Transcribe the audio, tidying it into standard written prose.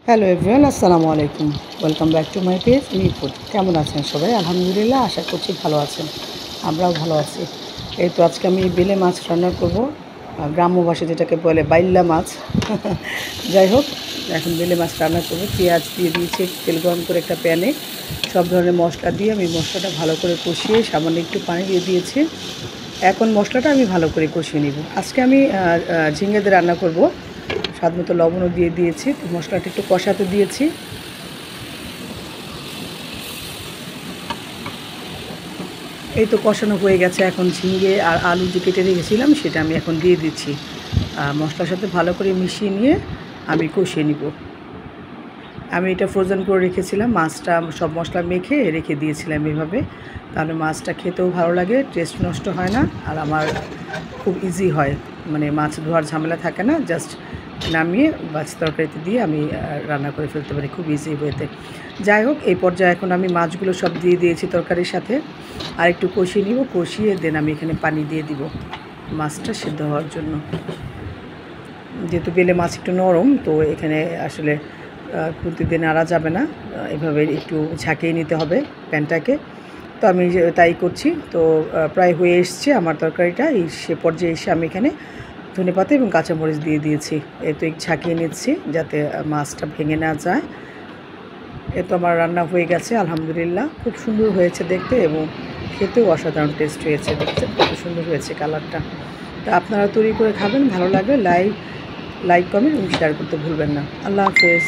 Hello everyone, আসসালামু আলাইকুম। Welcome back to my page me food. কেমন আছেন সবাই? আলহামদুলিল্লাহ, আশা করছি ভালো আছেন। আমরাও ভালো আছি। এই তো আজকে আমি বেলে মাছ রান্না করব, গ্রাম্য ভাষায় যেটাকে বলে বাইল্লা মাছ। যাই হোক, এখন বেলে মাছ রান্না করব। পেঁয়াজ দিয়ে দিয়েছি, তেল গরম করে একটা প্যানে সব ধরনের মশলা দিয়ে আমি মশলাটা ভালো করে কষিয়ে সামান্য একটু পানি দিয়ে দিয়েছি। এখন মশলাটা আমি ভালো করে কষিয়ে নিব। আজকে আমি ঝিঙে দিয়ে রান্না করব। স্বাদ মতো লবণও দিয়ে দিয়েছি, তো মশলাটা একটু কষাতে দিয়েছি। এই তো কষানো হয়ে গেছে। এখন ঝিঙে আর আলু যে কেটে রেখেছিলাম সেটা আমি এখন দিয়ে দিচ্ছি। মশলার সাথে ভালো করে মিশিয়ে নিয়ে আমি কষিয়ে নিব। আমি এটা ফ্রোজেন করে রেখেছিলাম, মাছটা সব মশলা মেখে রেখে দিয়েছিলাম এভাবে। তাহলে মাছটা খেতেও ভালো লাগে, টেস্ট নষ্ট হয় না, আর আমার খুব ইজি হয়। মানে মাছ ধোয়ার ঝামেলা থাকে না, জাস্ট নামিয়ে মাছ তরকারিতে দিয়ে আমি রান্না করে ফেলতে পারি খুব ইজি ওয়েতে। যাই হোক, এই পর্যায়ে এখন আমি মাছগুলো সব দিয়ে দিয়েছি তরকারির সাথে। আর একটু কষিয়ে নিব, কষিয়ে দেন আমি এখানে পানি দিয়ে দিব মাছটা সিদ্ধ হওয়ার জন্য। যেহেতু বেলে মাছ একটু নরম, তো এখানে আসলে খুন্তি দিয়ে নাড়া যাবে না, এভাবে একটু ঝাঁকিয়ে নিতে হবে প্যানটাকে। তো আমি তাই করছি। তো প্রায় হয়ে এসছে আমার তরকারিটা। সে পর্যায়ে এসে আমি এখানে ধনেপাতা এবং কাঁচামরিচ দিয়ে দিয়েছি। তো একটু ঝাঁকিয়ে নিচ্ছি যাতে মাছটা ভেঙে না যায়। তো আমার রান্না হয়ে গেছে আলহামদুলিল্লাহ। খুব সুন্দর হয়েছে দেখতে এবং খেতেও অসাধারণ টেস্ট হয়েছে। দেখছেন কত সুন্দর হয়েছে কালারটা। তা আপনারা তৈরি করে খাবেন, ভালো লাগলে লাইক কমেন্ট এবং শেয়ার করতে ভুলবেন না। আল্লাহ হাফেজ।